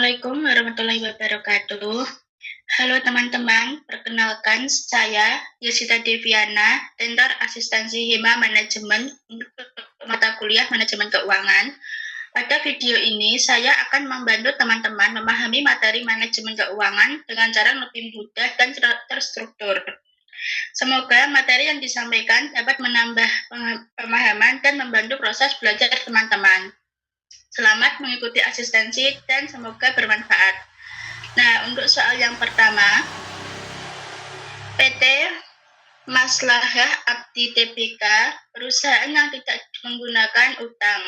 Assalamualaikum warahmatullahi wabarakatuh. Halo teman-teman, perkenalkan saya Yesita Deviana, Tenor Asistensi Hima Manajemen untuk mata kuliah Manajemen Keuangan. Pada video ini, saya akan membantu teman-teman memahami materi manajemen keuangan dengan cara lebih mudah dan terstruktur. Semoga materi yang disampaikan dapat menambah pemahaman dan membantu proses belajar teman-teman. Selamat mengikuti asistensi dan semoga bermanfaat. Nah, untuk soal yang pertama, PT Maslahah Abdi Tbk, perusahaan yang tidak menggunakan utang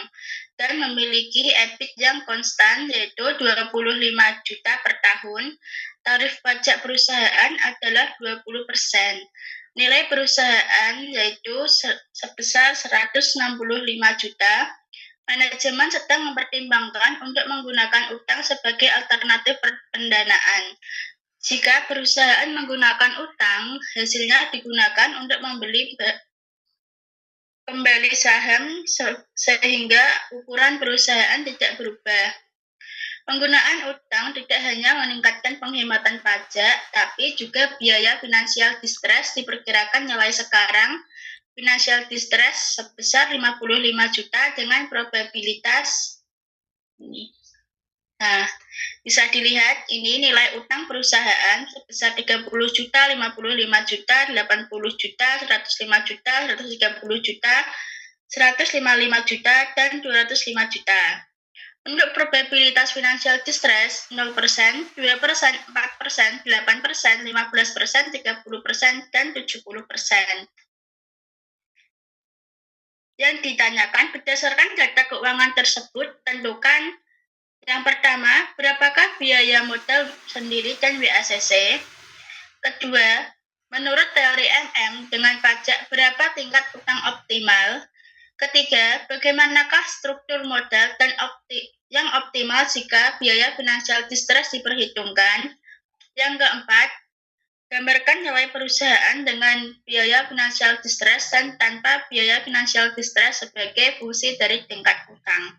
dan memiliki EBIT yang konstan yaitu 25 juta per tahun. Tarif pajak perusahaan adalah 20%. Nilai perusahaan yaitu sebesar 165 juta. Manajemen sedang mempertimbangkan untuk menggunakan utang sebagai alternatif pendanaan. Jika perusahaan menggunakan utang, hasilnya digunakan untuk membeli kembali saham sehingga ukuran perusahaan tidak berubah. Penggunaan utang tidak hanya meningkatkan penghematan pajak, tapi juga biaya finansial distress diperkirakan nilai sekarang financial distress sebesar 55 juta dengan probabilitas ini. Nah, bisa dilihat ini nilai utang perusahaan sebesar 30 juta, 55 juta, 80 juta, 105 juta, 130 juta, 155 juta, dan 205 juta. Untuk probabilitas financial distress 0%, 2%, 4%, 8%, 15%, 30%, dan 70%. Yang ditanyakan berdasarkan data keuangan tersebut, tentukan yang pertama, berapakah biaya modal sendiri dan WACC? Kedua, menurut teori MM dengan pajak berapa tingkat utang optimal? Ketiga, bagaimanakah struktur modal dan yang optimal jika biaya financial distress diperhitungkan? Yang keempat, gambarkan nilai perusahaan dengan biaya financial distress dan tanpa biaya financial distress sebagai fungsi dari tingkat utang.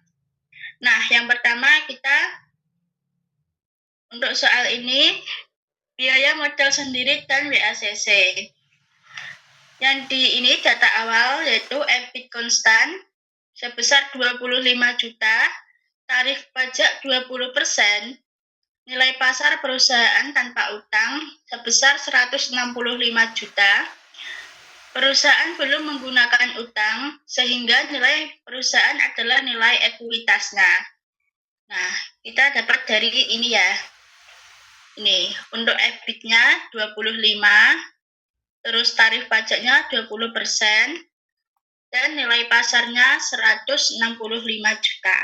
Nah, yang pertama kita untuk soal ini biaya modal sendiri dan WACC. Yang ini data awal yaitu EBIT konstan sebesar 25 juta, tarif pajak 20%, nilai pasar perusahaan tanpa utang sebesar 165 juta. Perusahaan belum menggunakan utang sehingga nilai perusahaan adalah nilai ekuitasnya. Nah, kita dapat dari ini ya. Ini untuk EBIT-nya 25, terus tarif pajaknya 20%, dan nilai pasarnya 165 juta.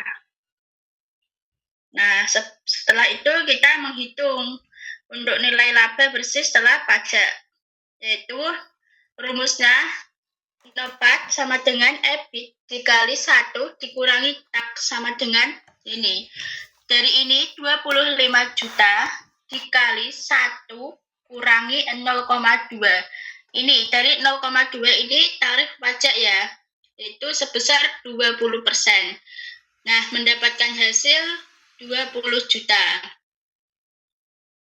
Nah, setelah itu kita menghitung untuk nilai laba bersih setelah pajak, yaitu rumusnya NOPAT sama dengan EBIT dikali 1 dikurangi TAK sama dengan ini. Dari ini 25 juta dikali 1 kurangi 0,2. Ini dari 0,2 ini tarif pajak ya, yaitu sebesar 20%. Nah, mendapatkan hasil 20 juta.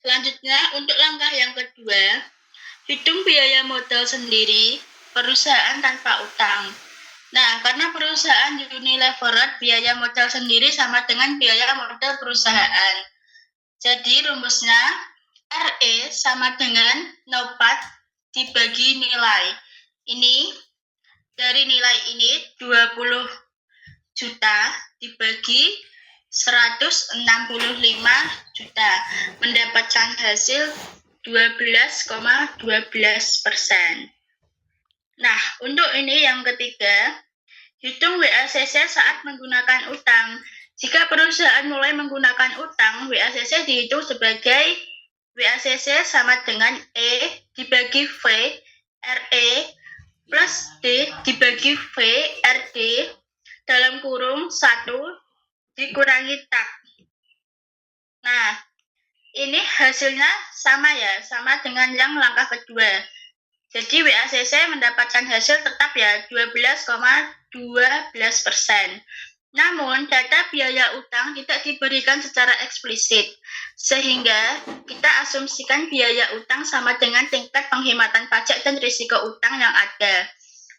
Selanjutnya, untuk langkah yang kedua, hitung biaya modal sendiri perusahaan tanpa utang. Nah, karena perusahaan unilevered, biaya modal sendiri sama dengan biaya modal perusahaan. Jadi, rumusnya RE sama dengan NOPAT dibagi nilai. Ini, dari nilai ini 20 juta dibagi 165 juta, mendapatkan hasil 12,12%. Nah, untuk ini yang ketiga, hitung WACC saat menggunakan utang. Jika perusahaan mulai menggunakan utang, WACC dihitung sebagai WACC sama dengan E dibagi V RE plus D dibagi V RD dalam kurung 1 dikurangi TAK. Nah, ini hasilnya sama ya, sama dengan yang langkah kedua. Jadi WACC mendapatkan hasil tetap ya 12,12%. Namun data biaya utang tidak diberikan secara eksplisit. Sehingga kita asumsikan biaya utang sama dengan tingkat penghematan pajak dan risiko utang yang ada.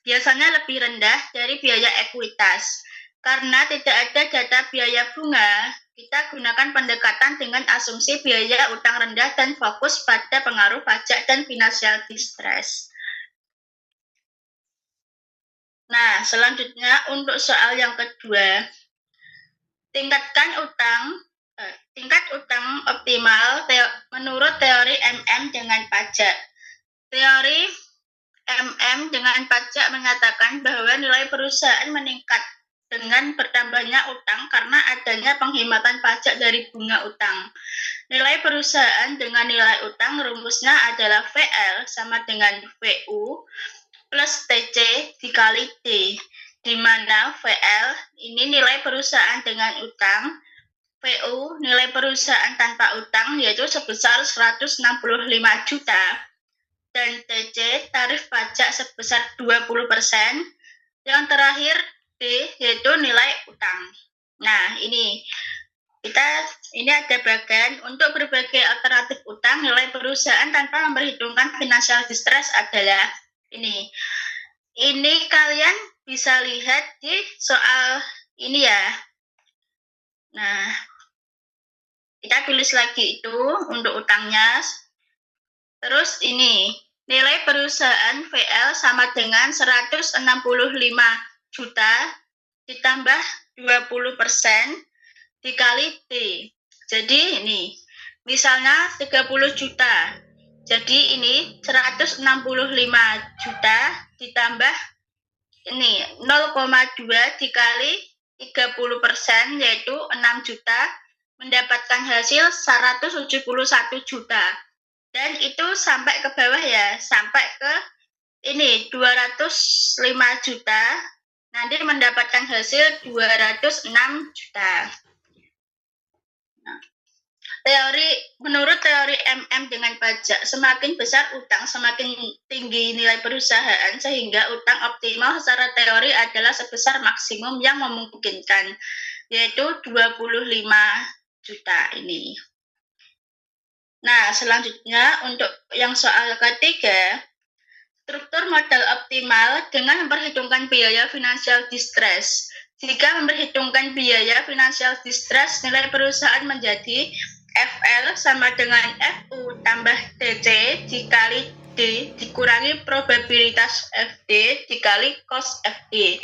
Biasanya lebih rendah dari biaya ekuitas. Karena tidak ada data biaya bunga, kita gunakan pendekatan dengan asumsi biaya utang rendah dan fokus pada pengaruh pajak dan financial distress. Nah, selanjutnya untuk soal yang kedua, tingkat utang optimal menurut teori MM dengan pajak. Teori MM dengan pajak mengatakan bahwa nilai perusahaan meningkat dengan bertambahnya utang karena adanya penghematan pajak dari bunga utang. Nilai perusahaan dengan nilai utang rumusnya adalah VL sama dengan VU plus TC dikali D, di mana VL ini nilai perusahaan dengan utang, VU nilai perusahaan tanpa utang yaitu sebesar 165 juta, dan TC tarif pajak sebesar 20%, yang terakhir D yaitu nilai utang. Nah, ini ada bagian untuk berbagai alternatif utang nilai perusahaan tanpa memperhitungkan financial distress adalah ini. Ini kalian bisa lihat di soal ini ya. Nah, kita tulis lagi itu untuk utangnya. Terus ini, nilai perusahaan VL sama dengan 165 juta ditambah 20% dikali T. Jadi ini, misalnya 30 juta. Jadi ini 165 juta ditambah ini 0,2 dikali 30% yaitu 6 juta, mendapatkan hasil 171 juta. Dan itu sampai ke bawah ya, sampai ke ini 205 juta, nanti mendapatkan hasil 206 juta. Nah, menurut teori MM dengan pajak, semakin besar utang, semakin tinggi nilai perusahaan, sehingga utang optimal secara teori adalah sebesar maksimum yang memungkinkan, yaitu 25 juta ini. Nah, selanjutnya untuk yang soal ketiga, struktur modal optimal dengan memperhitungkan biaya financial distress. Jika memperhitungkan biaya financial distress, nilai perusahaan menjadi FL sama dengan FU tambah TC dikali D dikurangi probabilitas FD dikali cost FD.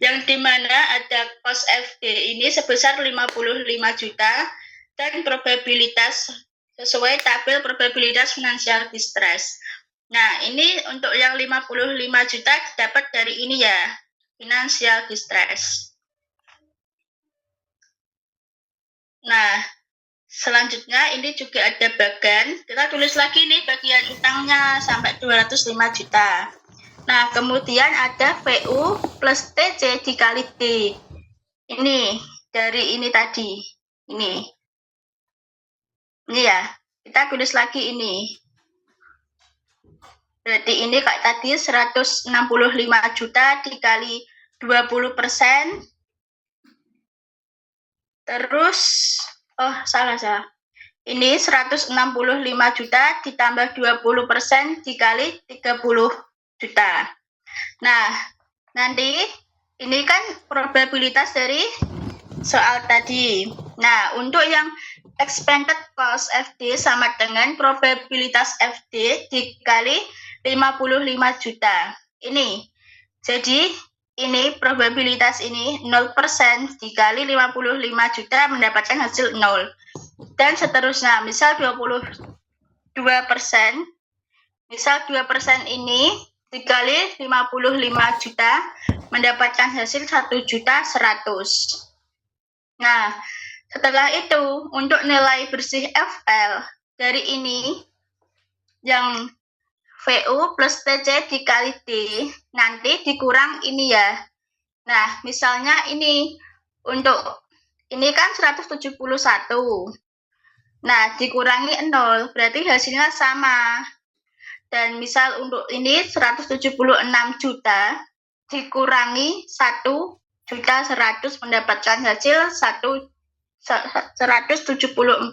Yang dimana ada cost FD ini sebesar 55 juta dan probabilitas sesuai tabel probabilitas financial distress. Nah, ini untuk yang 55 juta dapat dari ini ya, financial distress. Nah, selanjutnya ini juga ada bagian, kita tulis lagi nih bagian utangnya sampai 205 juta. Nah, kemudian ada VU plus TC dikali D. Ini dari ini tadi, ini ya, kita tulis lagi ini. Berarti ini kayak tadi 165 juta dikali 20%. Terus, salah. Ini 165 juta ditambah 20% dikali 30 juta. Nah, nanti ini kan probabilitas dari soal tadi. Nah, untuk yang expected cost FD sama dengan probabilitas FD dikali 55 juta. Ini. Jadi, ini probabilitas ini 0% dikali 55 juta mendapatkan hasil 0. Dan seterusnya, misal 22%, misal 2% ini dikali 55 juta mendapatkan hasil 1.100.000. Nah, setelah itu untuk nilai bersih FL dari ini yang VU plus TC dikali D nanti dikurang ini ya. Nah, misalnya ini untuk ini kan 171. Nah, dikurangi 0 berarti hasilnya sama. Dan misal untuk ini 176 juta dikurangi 1.100.000 mendapatkan hasil 1.100.000. 174.900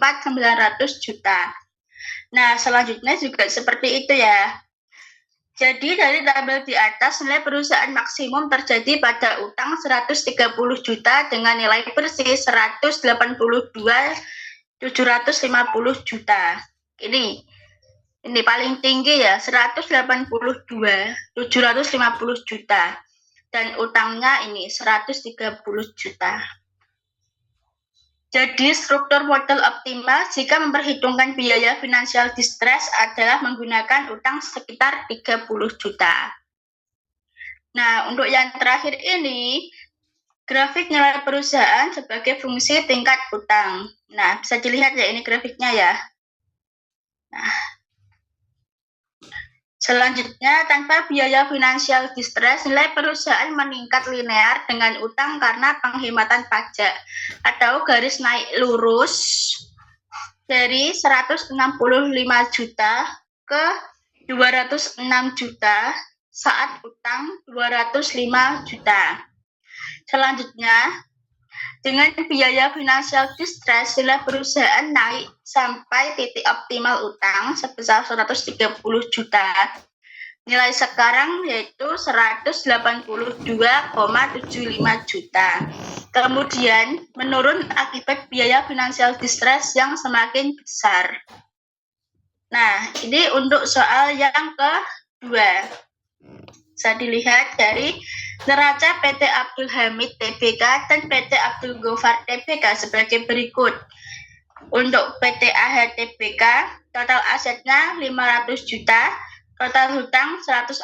juta. Nah, selanjutnya juga seperti itu ya. Jadi dari tabel di atas, nilai perusahaan maksimum terjadi pada utang 130 juta dengan nilai bersih 182.750 juta. Ini paling tinggi ya, 182.750 juta. Dan utangnya ini 130 juta. Jadi struktur model optimal jika memperhitungkan biaya finansial distress adalah menggunakan utang sekitar 30 juta. Nah, untuk yang terakhir ini, grafik nilai perusahaan sebagai fungsi tingkat utang. Nah, bisa dilihat ya ini grafiknya ya. Nah, selanjutnya, tanpa biaya finansial distress, nilai perusahaan meningkat linear dengan utang karena penghematan pajak atau garis naik lurus dari 165 juta ke 206 juta saat utang 205 juta. Selanjutnya, dengan biaya finansial distress, nilai perusahaan naik sampai titik optimal utang sebesar 130 juta. Nilai sekarang yaitu 182,75 juta. Kemudian menurun akibat biaya finansial distress yang semakin besar. Nah, ini untuk soal yang kedua. Bisa dilihat dari neraca PT Abdul Hamid Tbk dan PT Abdul Gofar Tbk sebagai berikut. Untuk PT AH Tbk, total asetnya 500 juta, total hutang 140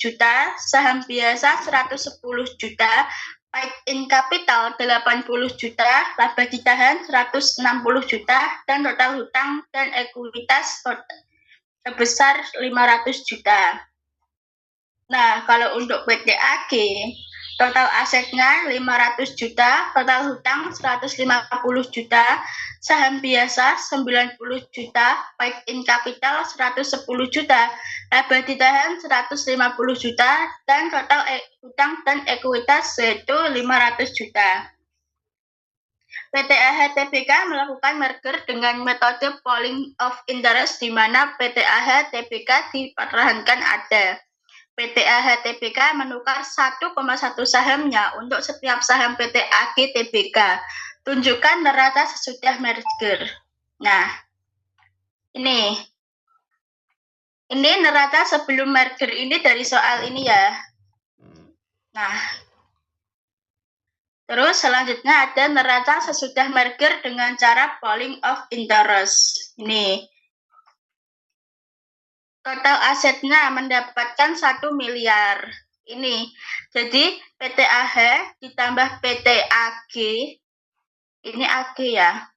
juta, saham biasa 110 juta, paid in capital 80 juta, laba ditahan 160 juta, dan total hutang dan ekuitas sebesar 500 juta. Nah, kalau untuk PT AG, total asetnya 500 juta, total hutang 150 juta, saham biasa 90 juta, paid in capital 110 juta, laba ditahan 150 juta, dan total hutang dan ekuitas yaitu 500 juta. PT AH Tbk melakukan merger dengan metode pooling of interest di mana PT AH Tbk dipertahankan ada. PT AH Tbk menukar 1,1 sahamnya untuk setiap saham PT AG Tbk. Tunjukkan neraca sesudah merger. Nah, ini neraca sebelum merger ini dari soal ini ya. Nah, terus selanjutnya ada neraca sesudah merger dengan cara pooling of interest. Ini total asetnya mendapatkan 1 miliar. Ini. Jadi PT AH ditambah PT AG. Ini AG ya.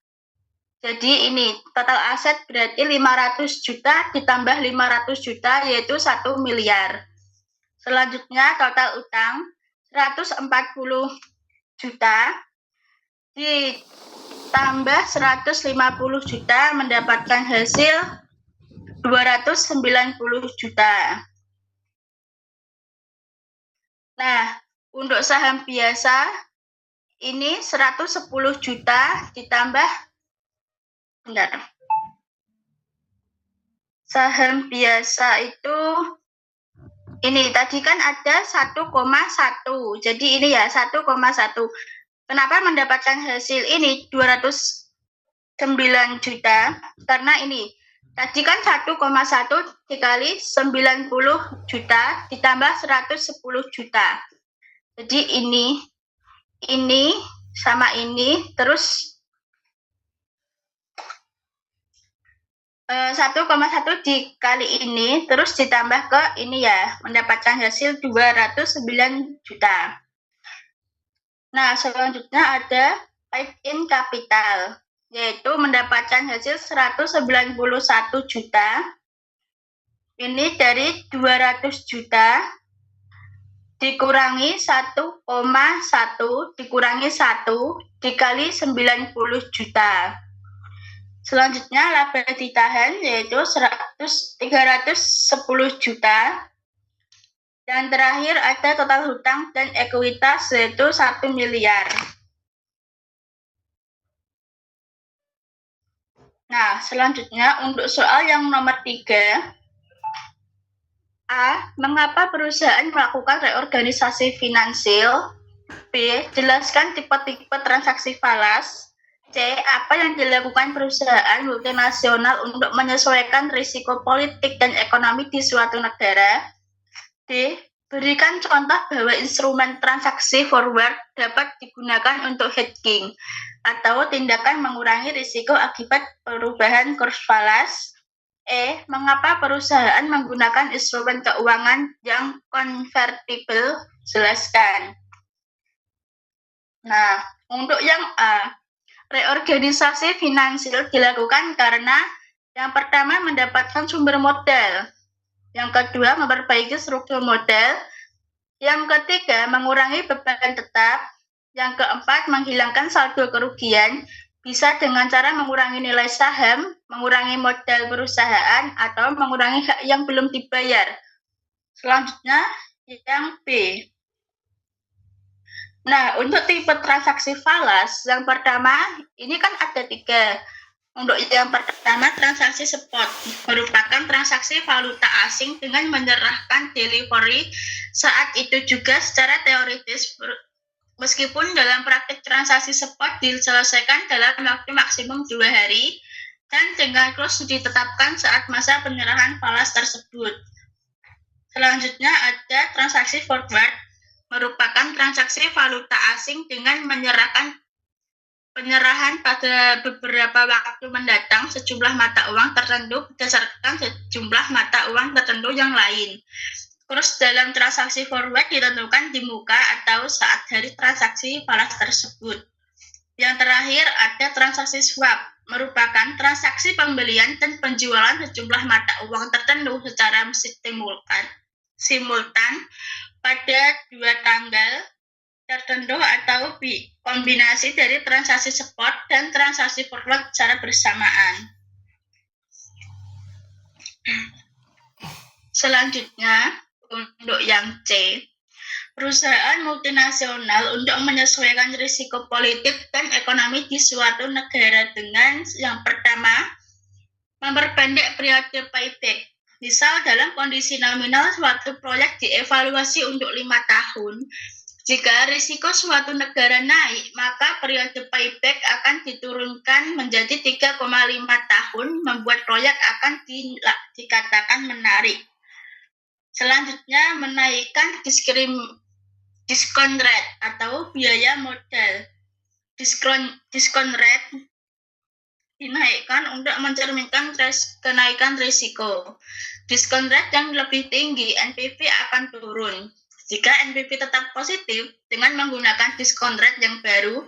Jadi ini total aset berarti 500 juta ditambah 500 juta yaitu 1 miliar. Selanjutnya total utang 140 juta ditambah 150 juta mendapatkan hasil 290 juta. Nah, untuk saham biasa ini 110 juta ditambah saham biasa itu ini tadi kan ada 1,1. Jadi ini ya 1,1. Kenapa mendapatkan hasil ini 209 juta? Karena ini tadi kan 1,1 dikali 90 juta ditambah 110 juta. Jadi ini sama ini terus 1,1 dikali ini terus ditambah ke ini ya, mendapatkan hasil 209 juta. Nah, selanjutnya ada paid in capital, yaitu mendapatkan hasil 191 juta. Ini dari 200 juta dikurangi 1,1 dikurangi 1 dikali 90 juta. Selanjutnya laba ditahan yaitu 310 juta. Dan terakhir ada total hutang dan ekuitas yaitu 1 miliar. Nah, selanjutnya untuk soal yang nomor 3. A. Mengapa perusahaan melakukan reorganisasi finansial? B. Jelaskan tipe-tipe transaksi falas. C. Apa yang dilakukan perusahaan multinasional untuk menyesuaikan risiko politik dan ekonomi di suatu negara? D. Berikan contoh bahwa instrumen transaksi forward dapat digunakan untuk hedging atau tindakan mengurangi risiko akibat perubahan kurs falas. E. Mengapa perusahaan menggunakan instrumen keuangan yang konvertible? Jelaskan. Nah, untuk yang A, reorganisasi finansial dilakukan karena yang pertama mendapatkan sumber modal, yang kedua memperbaiki struktur modal, yang ketiga mengurangi beban tetap, yang keempat menghilangkan saldo kerugian, bisa dengan cara mengurangi nilai saham, mengurangi modal perusahaan, atau mengurangi hak yang belum dibayar. Selanjutnya, yang B. Nah, untuk tipe transaksi falas, yang pertama, ini kan ada 3. Untuk yang pertama, transaksi spot merupakan transaksi valuta asing dengan menyerahkan delivery saat itu juga secara teoritis. Meskipun dalam praktik transaksi spot diselesaikan dalam waktu maksimum 2 hari dan dengan kurs ditetapkan saat masa penyerahan falas tersebut. Selanjutnya ada transaksi forward, merupakan transaksi valuta asing dengan penyerahan pada beberapa waktu mendatang sejumlah mata uang tertentu berdasarkan sejumlah mata uang tertentu yang lain. Kurs dalam transaksi forward ditentukan di muka atau saat hari transaksi falas tersebut. Yang terakhir ada transaksi swap, merupakan transaksi pembelian dan penjualan sejumlah mata uang tertentu secara simultan pada 2 tanggal tertentu atau kombinasi dari transaksi spot dan transaksi forward secara bersamaan. Selanjutnya, untuk yang C, perusahaan multinasional untuk menyesuaikan risiko politik dan ekonomi di suatu negara dengan yang pertama, memperpendek periode payback. Misal dalam kondisi nominal suatu proyek dievaluasi untuk 5 tahun. Jika risiko suatu negara naik, maka periode payback akan diturunkan menjadi 3,5 tahun, membuat proyek akan dikatakan menarik. Selanjutnya, menaikkan diskon rate atau biaya modal. Diskon rate dinaikkan untuk mencerminkan kenaikan risiko. Diskon rate yang lebih tinggi, NPV akan turun. Jika NPV tetap positif, dengan menggunakan diskon rate yang baru,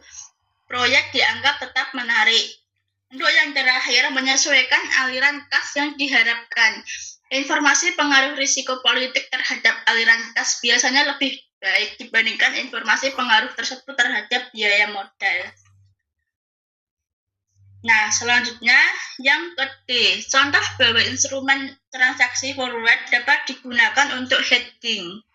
proyek dianggap tetap menarik. Untuk yang terakhir, menyesuaikan aliran kas yang diharapkan. Informasi pengaruh risiko politik terhadap aliran kas biasanya lebih baik dibandingkan informasi pengaruh tersebut terhadap biaya modal. Nah, selanjutnya yang ke-D, contoh bahwa instrumen transaksi forward dapat digunakan untuk hedging.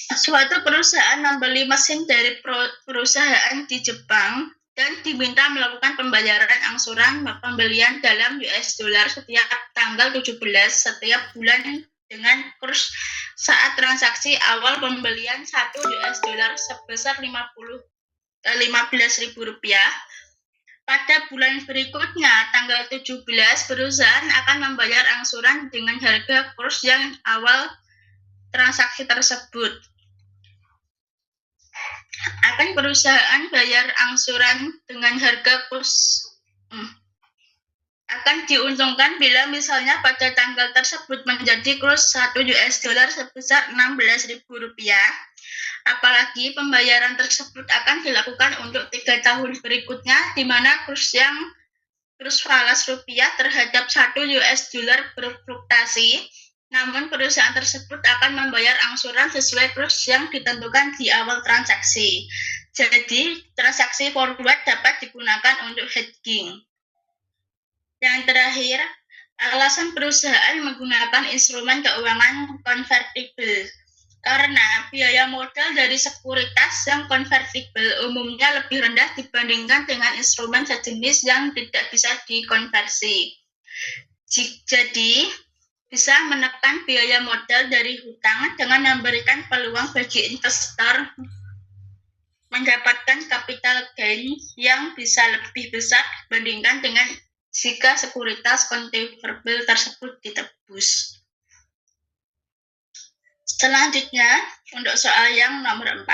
Suatu perusahaan membeli mesin dari perusahaan di Jepang dan diminta melakukan pembayaran angsuran pembelian dalam US dollar setiap tanggal 17 setiap bulan dengan kurs saat transaksi awal pembelian 1 US dollar sebesar Rp15.000. Pada bulan berikutnya, tanggal 17, perusahaan akan membayar angsuran dengan harga kurs yang awal transaksi tersebut. Akan perusahaan bayar angsuran dengan harga kurs akan diuntungkan bila misalnya pada tanggal tersebut menjadi kurs 1 US dollar sebesar Rp16.000. Apalagi pembayaran tersebut akan dilakukan untuk 3 tahun berikutnya, di mana kurs falas rupiah terhadap 1 US dollar berfluktuasi. Namun perusahaan tersebut akan membayar angsuran sesuai kurs yang ditentukan di awal transaksi. Jadi, transaksi forward dapat digunakan untuk hedging. Yang terakhir, alasan perusahaan menggunakan instrumen keuangan konvertible. Karena biaya modal dari sekuritas yang konvertibel umumnya lebih rendah dibandingkan dengan instrumen sejenis yang tidak bisa dikonversi. Jadi, bisa menekan biaya modal dari hutang dengan memberikan peluang bagi investor mendapatkan capital gain yang bisa lebih besar dibandingkan dengan jika sekuritas konvertibil tersebut ditebus. Selanjutnya, untuk soal yang nomor 4.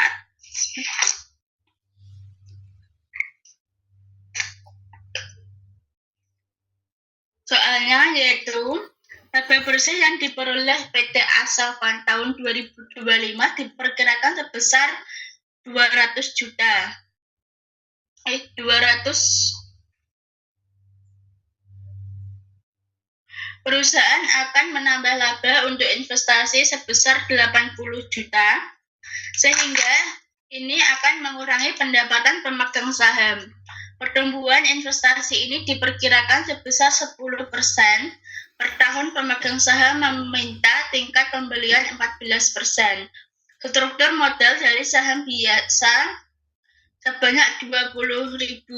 Soalnya yaitu laba bersih yang diperoleh PT Asafan tahun 2025 diperkirakan sebesar 200 juta. Perusahaan akan menambah laba untuk investasi sebesar 80 juta, sehingga ini akan mengurangi pendapatan pemegang saham. Pertumbuhan investasi ini diperkirakan sebesar 10%. Per tahun pemegang saham meminta tingkat pembelian 14%. Struktur modal dari saham biasa sebanyak 20.000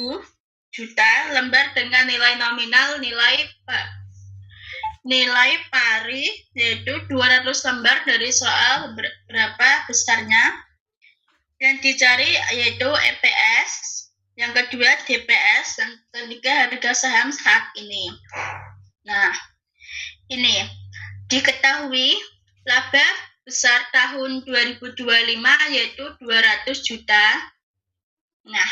juta lembar dengan nilai nominal nilai pari yaitu 200 lembar dari soal berapa besarnya. Yang dicari yaitu EPS, yang kedua DPS, yang ketiga harga saham saat ini. Nah, ini diketahui laba besar tahun 2025 yaitu 200 juta. Nah,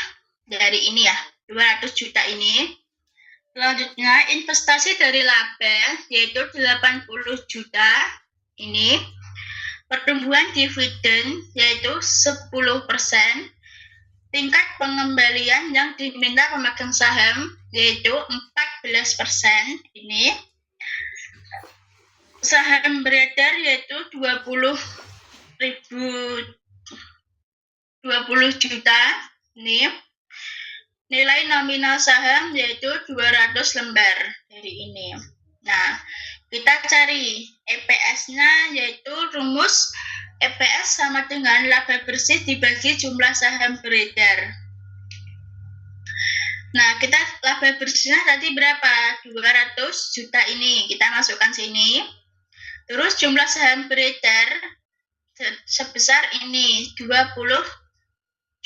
dari ini ya, 200 juta ini. Selanjutnya, investasi dari laba yaitu 80 juta ini. Pertumbuhan dividen yaitu 10%. Tingkat pengembalian yang diminta pemegang saham yaitu 14% ini. Saham beredar yaitu 20 juta ini. Nilai nominal saham yaitu 200 lembar dari ini. Nah, kita cari EPS-nya yaitu rumus EPS sama dengan laba bersih dibagi jumlah saham beredar. Nah, kita laba bersihnya tadi berapa? 200 juta ini. Kita masukkan sini. Terus jumlah saham beredar sebesar ini, 20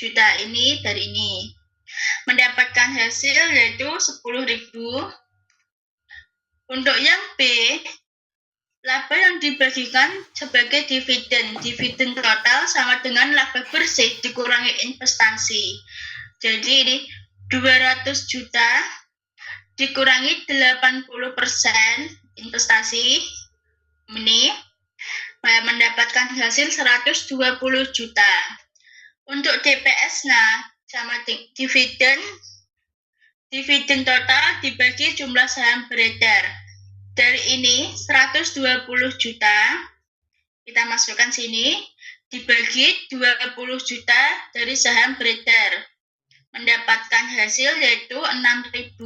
juta ini dari ini. Mendapatkan hasil yaitu 10.000. Untuk yang B, laba yang dibagikan sebagai dividen. Dividen total sama dengan laba bersih dikurangi investasi. Jadi ini 200 juta dikurangi 80% investasi ini mendapatkan hasil 120 juta. Untuk DPS-nya sama dividen total dibagi jumlah saham beredar. Dari ini 120 juta kita masukkan sini dibagi 20 juta dari saham beredar. Mendapatkan hasil yaitu 6.000.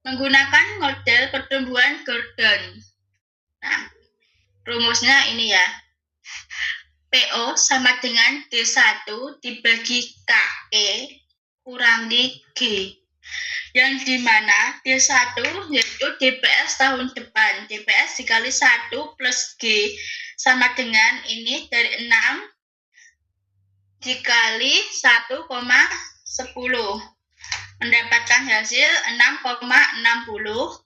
Menggunakan model pertumbuhan Gordon. Nah, rumusnya ini ya. PO sama dengan D1 dibagi KE kurangi G. Yang dimana D1 yaitu DPS tahun depan. DPS dikali 1 plus G sama dengan ini dari 6 dikali 1,10. Mendapatkan hasil 6,60.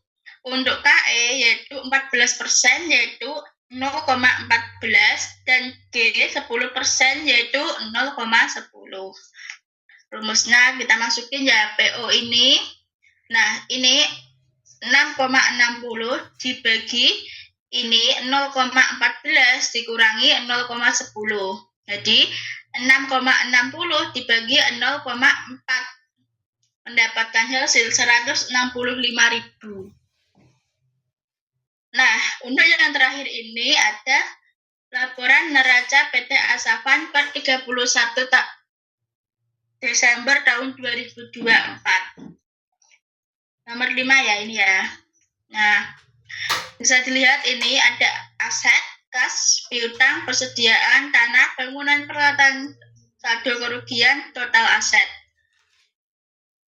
Untuk KE yaitu 14% yaitu 0,14 dan G 10% yaitu 0,10. Rumusnya kita masukin ya PO ini. Nah, ini 6,60 dibagi ini 0,14 dikurangi 0,10. Jadi 6,60 dibagi 0,4 mendapatkan hasil 165.000. Nah, untuk yang terakhir ini ada laporan neraca PT Asafan per 31 Desember tahun 2024. Nomor 5 ya ini ya. Nah, bisa dilihat ini ada aset, kas, piutang, persediaan, tanah, bangunan, peralatan, saldo kerugian, total aset.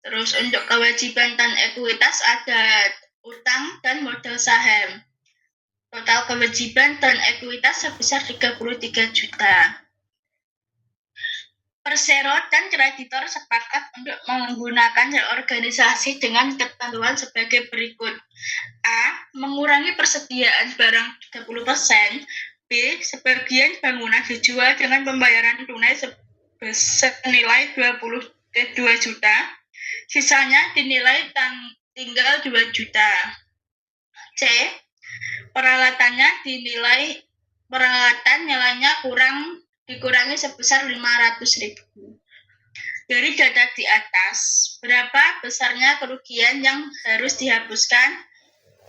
Terus untuk kewajiban dan ekuitas ada utang dan modal saham. Total kewajiban dan ekuitas sebesar 33 juta. Persero dan kreditor sepakat untuk menggunakan reorganisasi dengan ketentuan sebagai berikut. A. Mengurangi persediaan barang 30%. B. Sebagian bangunan dijual dengan pembayaran tunai senilai 22 juta. Sisanya dinilai tinggal 2 juta. C. Peralatan nilainya dikurangi sebesar 500.000. Dari data di atas, berapa besarnya kerugian yang harus dihapuskan?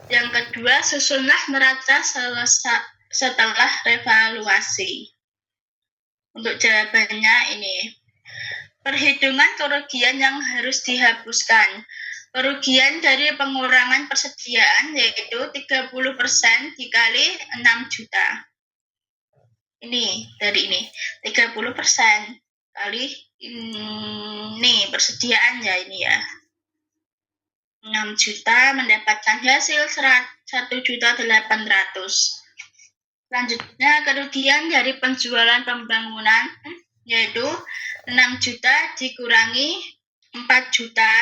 Yang kedua, susunlah neraca setelah revaluasi. Untuk jawabannya ini. Perhitungan kerugian yang harus dihapuskan. Kerugian dari pengurangan persediaan yaitu 30% dikali 6 juta. Ini dari ini 30% kali ini persediaan ya ini ya 6 juta mendapatkan hasil 1.800.000. Selanjutnya kerugian dari penjualan pembangunan yaitu 6 juta dikurangi 4 juta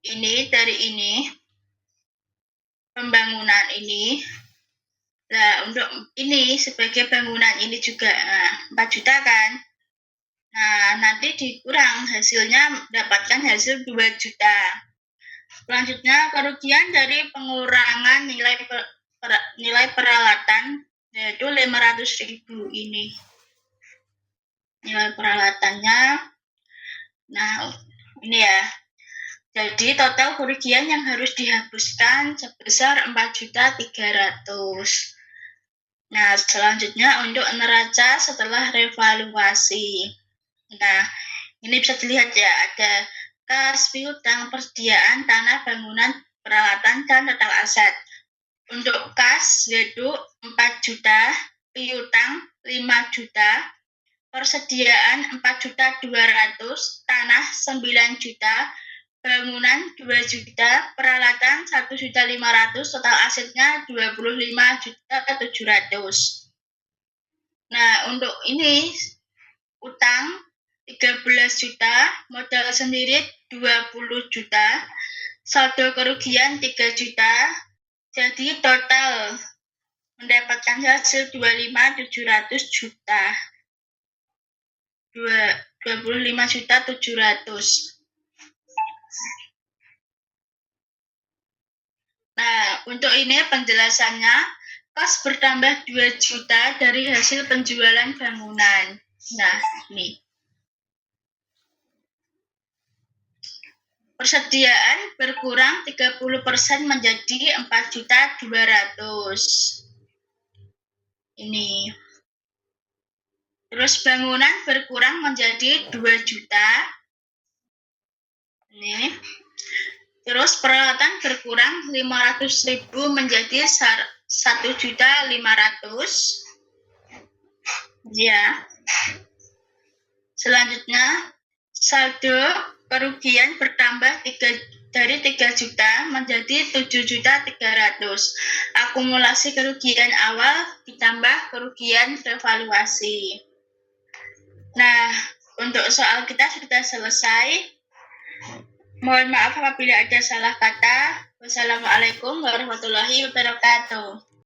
ini dari ini pembangunan ini. Nah, untuk ini sebagai bangunan ini juga 4 juta kan. Nah, nanti dikurang hasilnya dapatkan hasil 2 juta. Selanjutnya kerugian dari pengurangan nilai peralatan yaitu 500.000 ini. Nilai peralatannya. Nah, ini ya. Jadi total kerugian yang harus dihapuskan sebesar 4.300.000. Nah, selanjutnya untuk neraca setelah revaluasi. Nah, ini bisa dilihat ya, ada kas, piutang, persediaan, tanah, bangunan, peralatan, dan total aset. Untuk kas yaitu 4 juta, piutang 5 juta, persediaan 4.200.000, tanah 9 juta, bangunan 2 juta, peralatan 1.500.000, total asetnya 25.700.000. Nah, untuk ini utang 13 juta, modal sendiri 20 juta, saldo kerugian 3 juta, jadi total mendapatkan hasil 25.700 juta. 25.700.000. Nah, untuk ini penjelasannya, kas bertambah 2 juta dari hasil penjualan bangunan. Nah, ini. Persediaan berkurang 30% menjadi 4.200.000. Ini. Terus bangunan berkurang menjadi 2 juta. Ini. Terus peralatan berkurang 500.000 menjadi 1.500.000. Ya. Selanjutnya saldo kerugian bertambah dari 3 juta menjadi 7.300.000. Akumulasi kerugian awal ditambah kerugian revaluasi. Nah, untuk soal kita sudah selesai. Mohon maaf apabila ada salah kata. Wassalamualaikum warahmatullahi wabarakatuh.